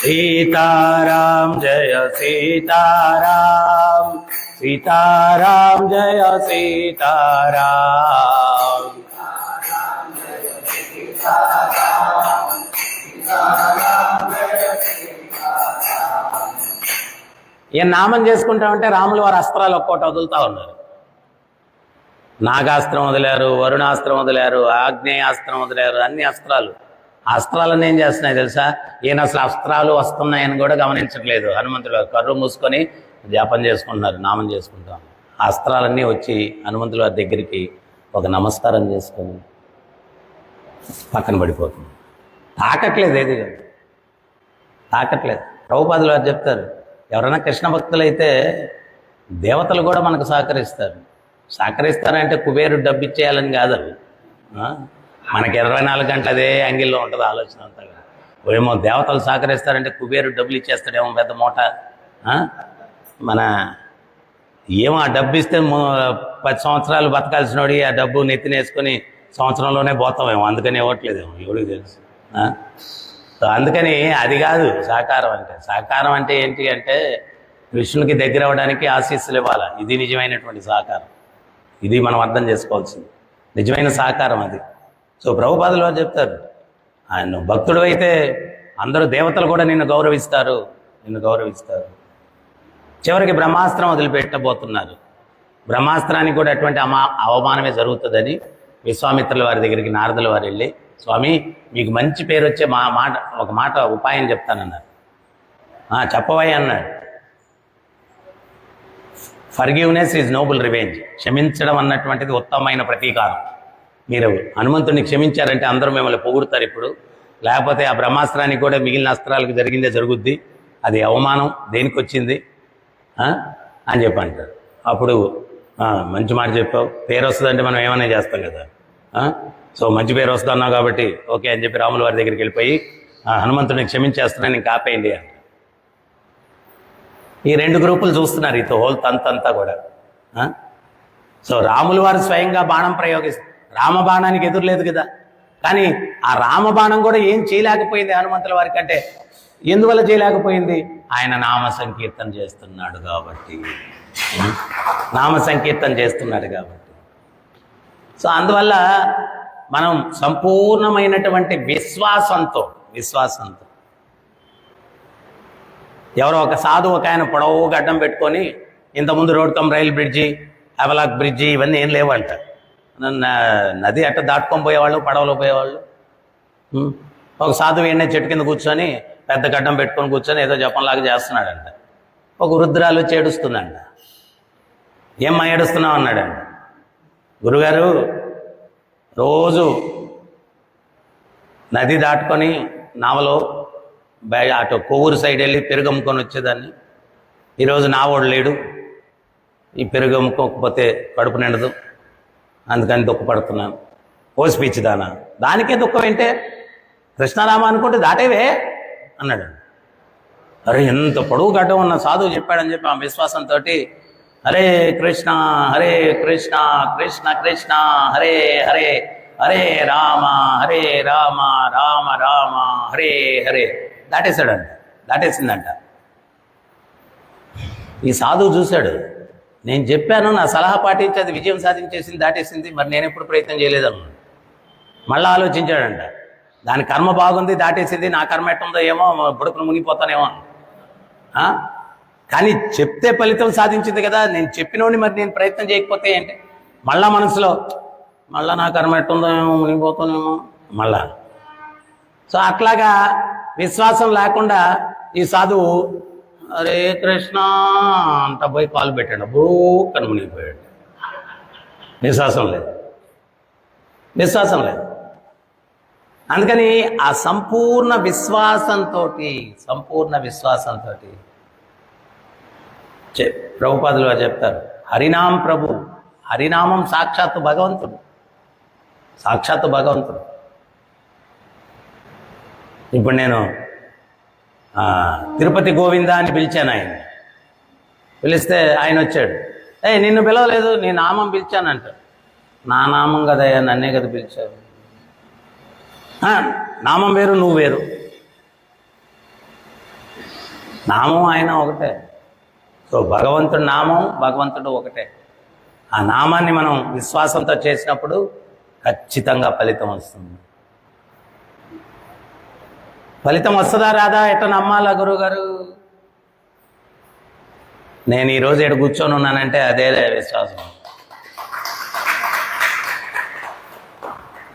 సీతారాం జయ సీతారాం, సీతారాం జయ సీతారాం. ఈయన నామం చేసుకుంటామంటే రాముల వారి అస్త్రాలు ఒక్కోటి వదులుతూ ఉన్నారు. నాగాస్త్రం వదిలారు, వరుణాస్త్రం వదిలారు, ఆగ్నేయాస్త్రం వదిలారు, అన్ని అస్త్రాలు. ఆ అస్త్రాలన్నీ ఏం చేస్తున్నాయి తెలుసా? ఈయన అసలు అస్త్రాలు వస్తున్నాయని కూడా గమనించట్లేదు. హనుమంతుడు కర్రు మూసుకొని జాపం చేసుకుంటున్నారు, నామం చేసుకుంటాం. ఆ అస్త్రాలన్నీ వచ్చి హనుమంతుల వారి దగ్గరికి ఒక నమస్కారం చేసుకొని పక్కన పడిపోతుంది. తాకట్లేదు, ఏది కాదు, తాకట్లేదు. ప్రభుపాదులు వారు చెప్తారు, ఎవరైనా కృష్ణ భక్తులైతే దేవతలు కూడా మనకు సహకరిస్తారంటే కుబేరుడు డబ్బు ఇచ్చేయాలని కాదు. మనకి 24 గంటలు అదే యాంగిల్లో ఉంటుంది ఆలోచన అంతా. ఏమో దేవతలు సహకరిస్తారంటే కుబేరుడు డబ్బులు ఇచ్చేస్తాడేమో పెద్ద మూట. మన ఏమో ఆ డబ్బు ఇస్తే 10 సంవత్సరాలు బతకాల్సినోడి ఆ డబ్బు నెత్తినేసుకొని సంవత్సరంలోనే పోతామేమో, అందుకని ఇవ్వట్లేదేమో, ఎవరికి తెలుసు. అందుకని అది కాదు సహకారం అంటే. సహకారం అంటే ఏంటి అంటే కృష్ణునికి దగ్గర అవ్వడానికి ఆశీస్సులు ఇవ్వాలి. ఇది నిజమైనటువంటి సహకారం. ఇది మనం అర్థం చేసుకోవాల్సింది, నిజమైన సహకారం అది. సో ప్రభుపాదులు వారు చెప్తారు, ఆయన భక్తుడు అయితే అందరూ దేవతలు కూడా నిన్ను గౌరవిస్తారు. చివరికి బ్రహ్మాస్త్రం వదిలిపెట్టబోతున్నారు. బ్రహ్మాస్త్రానికి కూడా అటువంటి అవమానమే జరుగుతుందని విశ్వామిత్రుల వారి దగ్గరికి నారదుల వారు వెళ్ళి, స్వామి మీకు మంచి పేరు వచ్చే ఒక మాట ఉపాయం చెప్తానన్నారు. చెప్పవయ్య అన్నాడు. Forgiveness is noble revenge. క్షమించడం అన్నటువంటిది ఉత్తమమైన ప్రతీకారం. మీరు హనుమంతుడిని క్షమించారంటే అందరూ మిమ్మల్ని పొగుడుతారు ఇప్పుడు. లేకపోతే ఆ బ్రహ్మాస్త్రానికి కూడా మిగిలిన అస్త్రాలకు జరిగిందే జరుగుద్ది. అది అవమానం, దేనికి వచ్చింది అని చెప్పి అంటారు. అప్పుడు మంచి మాట చెప్పావు, పేరు వస్తుందంటే మనం ఏమైనా చేస్తాం కదా. సో మంచి పేరు వస్తున్నావు కాబట్టి ఓకే అని చెప్పి రాముల వారి దగ్గరికి వెళ్ళిపోయి హనుమంతుడిని క్షమించేస్తున్నాను, ఇంకా ఆపేయండి అంట. ఈ రెండు గ్రూపులు చూస్తున్నారు ఈ హోల్ తంతంతా కూడా. సో రాముల వారు స్వయంగా బాణం ప్రయోగిస్తారు. రామబాణానికి ఎదురులేదు కదా. కానీ ఆ రామబాణం కూడా ఏం చేయలేకపోయింది హనుమంతుల వారికి. అంటే ఎందువల్ల చేయలేకపోయింది? ఆయన నామ సంకీర్తన చేస్తున్నాడు కాబట్టి. సో అందువల్ల మనం సంపూర్ణమైనటువంటి విశ్వాసంతో ఎవరో ఒక సాధువు ఒక ఆయన పొడవు గడ్డం పెట్టుకొని, ఇంతకుముందు road come rail bridge, హెవలాక్ bridge ఇవన్నీ ఏం లేవంట. నది అట్ట దాటుకొని పోయేవాళ్ళు, పడవలో పోయేవాళ్ళు. ఒక సాధువు ఏంటనే చెట్టు కింద కూర్చొని పెద్ద గడ్డం పెట్టుకొని కూర్చొని ఏదో జపంలాగా చేస్తున్నాడంట. ఒక వృద్ధురాలు చేడుస్తుందంట. ఏమ్మా ఏడుస్తున్నావు అన్నాడంట. గురుగారు రోజు నది దాటుకొని నావలో అటు కొవ్వూరు సైడ్ వెళ్ళి పెరుగు అమ్ముకొని వచ్చేదాన్ని. ఈరోజు నావోడు లేడు, ఈ పెరుగు అమ్ముకోకపోతే కడుపు నిండదు, అందుకని దుఃఖపడుతున్నాను. ఓసిపిచ్చిదానా, దానికే దుఃఖం ఏంటే, కృష్ణరామ అనుకుంటే దాటేవే అన్నాడు. అరే ఎంత పొడవు గడ్డం ఉన్న సాధువు చెప్పాడని చెప్పి ఆ విశ్వాసంతో హరే కృష్ణ కృష్ణ కృష్ణ హరే హరే, హరే రామ రామ రామ హరే హరే దాటేసిందంట. ఈ సాధువు చూశాడు, నేను చెప్పాను, నా సలహా పాటించి అది విజయం సాధించేసింది, దాటేసింది, మరి నేను ఎప్పుడు ప్రయత్నం చేయలేదన్నాడు. మళ్ళీ ఆలోచించాడంట, దాని కర్మ బాగుంది, దాటేసింది, నా కర్మ ఎట్టుందో ఏమో, బుడుకును మునిగిపోతానేమో. కానీ చెప్తే ఫలితం సాధించింది కదా, నేను చెప్పినోడిని మరి నేను ప్రయత్నం చేయకపోతే ఏంటి? మళ్ళా మనసులో మళ్ళా నా కర్మ ఎట్టుందో ఏమో, మునిగిపోతానేమో మళ్ళా. సో అట్లాగా విశ్వాసం లేకుండా ఈ సాధువు హరే కృష్ణ అంట పోయి కాలు పెట్టాడు, బూక్కని మునిగిపోయాడు. విశ్వాసం లేదు. అందుకని ఆ సంపూర్ణ విశ్వాసంతో ప్రభుపాదులు వారు చెప్తారు, హరినామం సాక్షాత్తు భగవంతుడు. ఇప్పుడు నేను తిరుపతి గోవింద అని పిలిచాను. పిలిస్తే ఆయన వచ్చాడు. నిన్ను పిలవలేదు, నీ నామం పిలిచానంట. నా నామం కదయ్యా, నన్నే కదా పిలిచావు. నామం వేరు, నువ్వు వేరు. నామం ఆయన ఒకటే. సో భగవంతుడి నామం, భగవంతుడు ఒకటే. ఆ నామాన్ని మనం విశ్వాసంతో చేసినప్పుడు ఖచ్చితంగా ఫలితం వస్తుంది. ఫలితం వస్తుందా రాదా, ఎట్ట నమ్మాలా గురువుగారు? నేను ఈరోజు ఎక్కడ కూర్చొని ఉన్నానంటే అదే విశ్వాసం.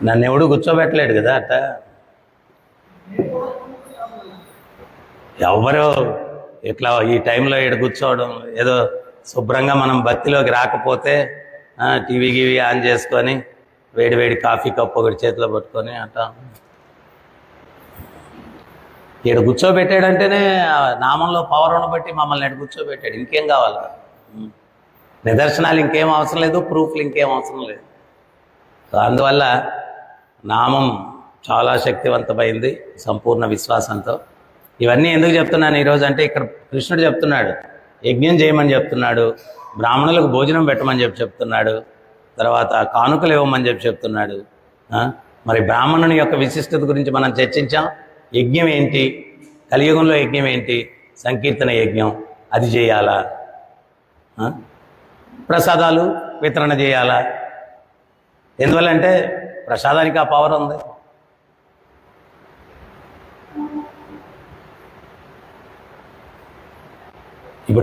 నన్ను ఎవడు కూర్చోబెట్టలేడు కదా అట్ట. ఎవరో ఇట్లా ఈ టైంలో ఇక్కడ కూర్చోవడం, ఏదో శుభ్రంగా మనం భక్తిలోకి రాకపోతే టీవీ గీవీ ఆన్ చేసుకొని వేడి కాఫీ కప్పు ఒకటి చేతిలో పట్టుకొని అట్లా ఇక్కడ కూర్చోబెట్టాడంటేనే నామంలో పవర్ బట్టి మమ్మల్ని ఎక్కడ కూర్చోబెట్టాడు. ఇంకేం కావాలి? నిదర్శనాలు ఇంకేం అవసరం లేదు, ప్రూఫ్లు ఇంకేం అవసరం లేదు. సో అందువల్ల నామం చాలా శక్తివంతమైంది సంపూర్ణ విశ్వాసంతో. ఇవన్నీ ఎందుకు చెప్తున్నాను ఈరోజు అంటే, ఇక్కడ కృష్ణుడు చెప్తున్నాడు, యజ్ఞం చేయమని చెప్తున్నాడు, బ్రాహ్మణులకు భోజనం పెట్టమని చెప్తున్నాడు, తర్వాత కానుకలు ఇవ్వమని చెప్తున్నాడు. మరి బ్రాహ్మణుని యొక్క విశిష్టత గురించి మనం చర్చించాం. యజ్ఞం ఏంటి, కలియుగంలో యజ్ఞం ఏంటి, సంకీర్తన యజ్ఞం, అది చేయాలా, ప్రసాదాలు వితరణ చేయాలా. ఎందువల్లంటే ప్రసాదానికి ఆ పవర్ ఉంది.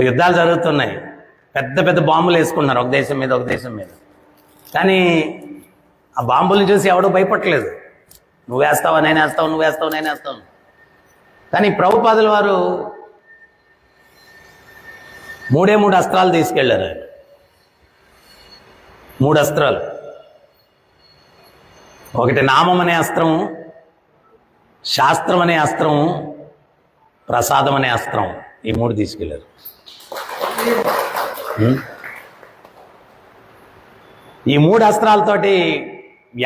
ఇప్పుడు యుద్ధాలు జరుగుతున్నాయి, పెద్ద పెద్ద బాంబులు వేసుకుంటున్నారు ఒక దేశం మీద ఒక దేశం మీద. కానీ ఆ బాంబులను చూసి ఎవడూ భయపడలేదు. నువ్వు వేస్తావా నేను వేస్తావు, నువ్వు వేస్తావు నేను వేస్తావు. కానీ ప్రభుపాదుల వారు 3 అస్త్రాలు తీసుకెళ్లారు ఆయన. 3 అస్త్రాలు. ఒకటి నామం అనే అస్త్రము, శాస్త్రం అనే అస్త్రము, ప్రసాదం అనే అస్త్రం. ఈ 3 తీసుకెళ్లారు. ఈ 3 అస్త్రాలతోటి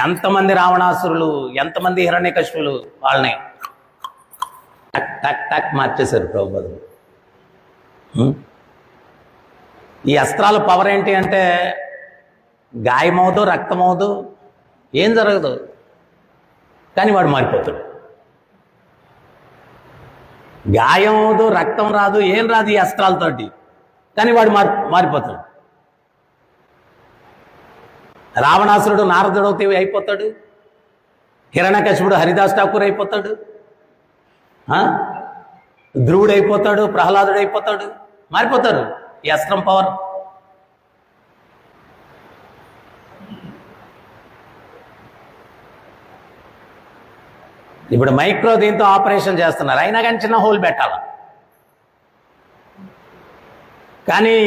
ఎంతమంది రావణాసురులు, ఎంతమంది హిరణ్యకశిపులు వాళ్ళని టక్ టక్ టక్ మార్చేశారు ప్రభుపాదులు. ఈ అస్త్రాల పవర్ ఏంటి అంటే గాయమవుదు, రక్తమవుదు, ఏం జరగదు, కానీ వాడు మారిపోతాడు. గాయం అవదు, రక్తం రాదు, ఏం రాదు ఈ అస్త్రాలతోటి, కానీ వాడు మారిపోతాడు. రావణాసురుడు నారదుడు అయిపోతాడు, హిరణ్యకశిపుడు హరిదాస్ ఠాకూర్ అయిపోతాడు, ధ్రువుడు అయిపోతాడు, ప్రహ్లాదుడు అయిపోతాడు, మారిపోతారు ఈ అస్త్రం పవర్. ఇప్పుడు మైక్రో దీంతో ఆపరేషన్ చేస్తున్నారు, అయినా కానీ చిన్న హోల్ పెట్టాల. కానీ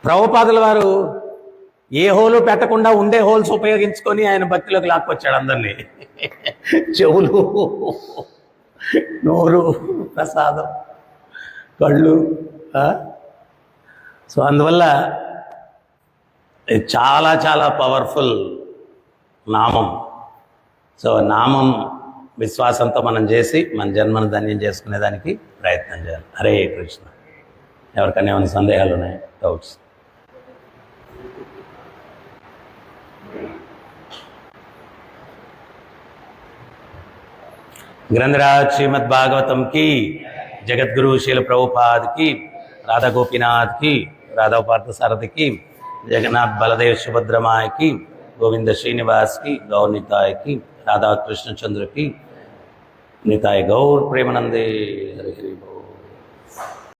ప్రభుపాదుల వారు ఏ హోలు పెట్టకుండా ఉండే హోల్స్ ఉపయోగించుకొని ఆయన భక్తిలోకి లాక్కొచ్చాడు అందరినీ. చెవులు, నోరు, ప్రసాదం, కళ్ళు. సో అందువల్ల చాలా చాలా పవర్ఫుల్ నామం. సో నామం విశ్వాసంతో మనం చేసి మన జన్మను ధన్యం చేసుకునేదానికి ప్రయత్నం చేయాలి. హరే కృష్ణ. ఎవరికైనా ఏమైనా సందేహాలు ఉన్నాయి, డౌట్స్? ग्रंथराज श्रीमद् भागवतम की, जगतगुरु शील प्रभुपाद की, राधा गोपीनाथ की, राधा पार्थ सारथी की, जगन्नाथ बलदेव सुभद्रमाय की, गोविंद श्रीनिवास की, गौर निताय की, राधा कृष्णचंद्र की, निताय गौर प्रेमानंदे। हरि हरि बोल।